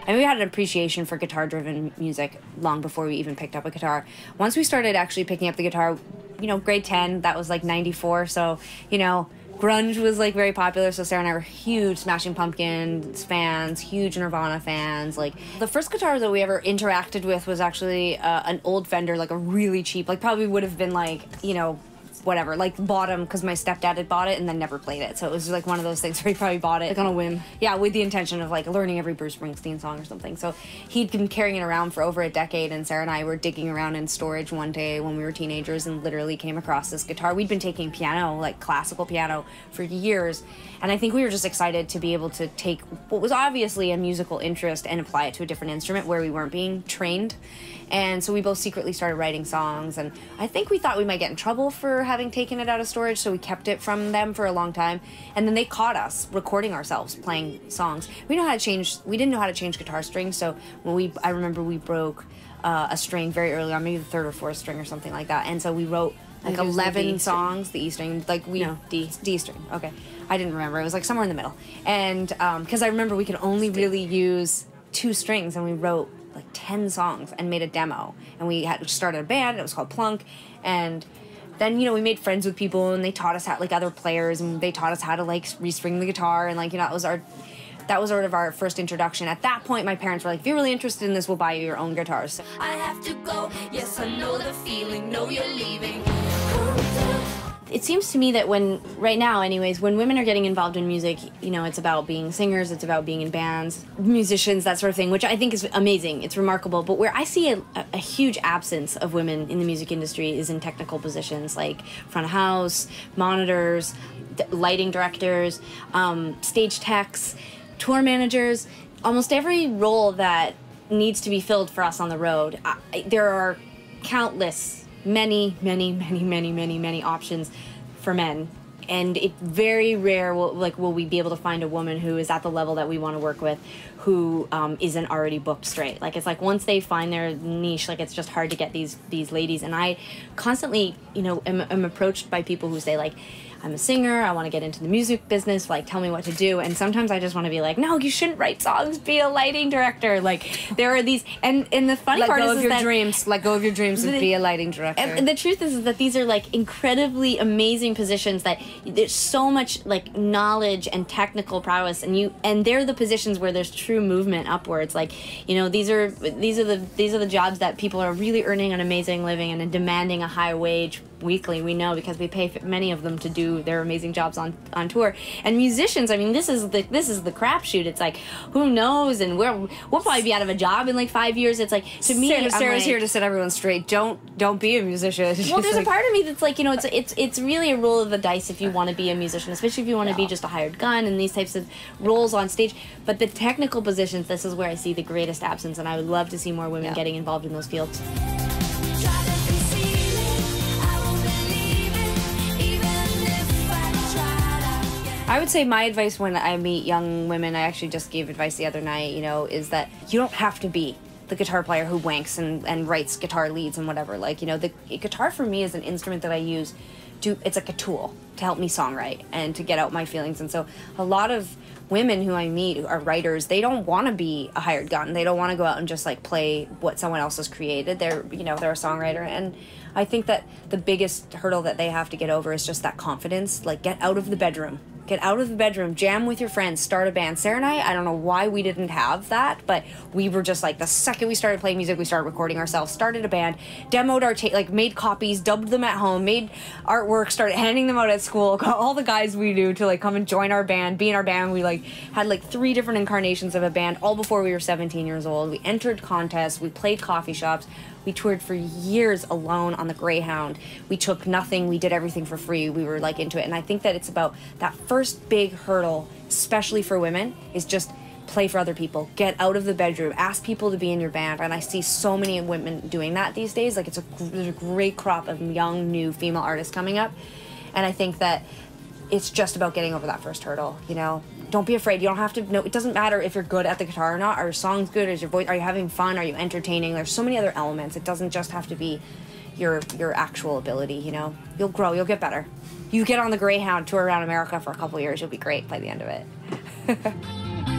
I mean, we had an appreciation for guitar-driven music long before we even picked up a guitar. Once we started actually picking up the guitar, you know, grade 10, that was like 94, so, you know, grunge was like very popular, so Sarah and I were huge Smashing Pumpkins fans, huge Nirvana fans. Like, the first guitar that we ever interacted with was actually an old Fender, like a really cheap, like probably would have been like, you know, whatever, like bought him because my stepdad had bought it and then never played it. So it was like one of those things where he probably bought it like on a whim. Yeah, with the intention of like learning every Bruce Springsteen song or something. So he'd been carrying it around for over a decade, and Sarah and I were digging around in storage one day when we were teenagers and literally came across this guitar. We'd been taking piano, like classical piano, for years, and I think we were just excited to be able to take what was obviously a musical interest and apply it to a different instrument where we weren't being trained. And so we both secretly started writing songs, and I think we thought we might get in trouble for having taken it out of storage, so we kept it from them for a long time. And then they caught us recording ourselves playing songs. We didn't know how to change guitar strings, so I remember we broke a string very early on, maybe the third or fourth string or something like that. And so we wrote like 11 songs, the E string, like D string. Okay, I didn't remember. It was like somewhere in the middle. And because I remember we could only really use 2 strings, and we wrote like 10 songs and made a demo, and we had started a band. It was called Plunk, and then, you know, we made friends with people, and they taught us how, like, other players, and they taught us how to like restring the guitar, and like, you know, that was sort of our first introduction. At that point, my parents were like, if you're really interested in this, we'll buy you your own guitars. So, I have to go, yes, I know the feeling, know you're leaving. It seems to me that right now anyways, when women are getting involved in music, you know, it's about being singers, it's about being in bands, musicians, that sort of thing, which I think is amazing, it's remarkable. But where I see a huge absence of women in the music industry is in technical positions like front of house, monitors, lighting directors, stage techs, tour managers. Almost every role that needs to be filled for us on the road, there are countless many options for men, and it's very rare will we be able to find a woman who is at the level that we want to work with who isn't already booked straight. Like, it's like once they find their niche, like, it's just hard to get these ladies. And I constantly, you know, am approached by people who say, like, I'm a singer, I want to get into the music business, like, tell me what to do. And sometimes I just want to be like, no, you shouldn't write songs, be a lighting director. Like, there are these, and the funny part is that... Let go of your dreams and be a lighting director. And the truth is that these are, like, incredibly amazing positions that there's so much, like, knowledge and technical prowess, and they're the positions where there's true movement upwards. Like, you know, these are the jobs that people are really earning an amazing living and demanding a high wage weekly. We know, because we pay many of them to do their amazing jobs on tour. And musicians, I mean, this is the crapshoot. It's like, who knows? And we'll probably be out of a job in like 5 years. It's like, to me, Sarah's here to set everyone straight. Don't be a musician. Well, there's a part of me that's like, you know, it's really a roll of the dice if you want to be a musician, especially if you want to be just a hired gun and these types of roles on stage. But the technical positions, this is where I see the greatest absence, and I would love to see more women getting involved in those fields. I would say my advice when I meet young women, I actually just gave advice the other night, you know, is that you don't have to be the guitar player who wanks and writes guitar leads and whatever. Like, you know, the guitar for me is an instrument that I use it's like a tool to help me songwrite and to get out my feelings. And so a lot of women who I meet are writers. They don't want to be a hired gun. They don't want to go out and just like play what someone else has created. They're a songwriter. And I think that the biggest hurdle that they have to get over is just that confidence. Like, get out of the bedroom. Get out of the bedroom, jam with your friends, start a band. Sarah and I don't know why we didn't have that, but we were just like, the second we started playing music, we started recording ourselves, started a band, demoed our made copies, dubbed them at home, made artwork, started handing them out at school, got all the guys we knew to like come and join our band, be in our band. We like had like 3 different incarnations of a band all before we were 17 years old. We entered contests, we played coffee shops. We toured for years alone on the Greyhound. We took nothing. We did everything for free. We were like into it. And I think that it's about that first big hurdle, especially for women, is just play for other people. Get out of the bedroom. Ask people to be in your band. And I see so many women doing that these days. Like, there's a great crop of young, new female artists coming up. And I think that it's just about getting over that first hurdle, you know? Don't be afraid. You don't have to know. It doesn't matter if you're good at the guitar or not. Are your songs good? Is your voice? Are you having fun? Are you entertaining? There's so many other elements. It doesn't just have to be your actual ability, you know? You'll grow. You'll get better. You get on the Greyhound, tour around America for a couple years. You'll be great by the end of it.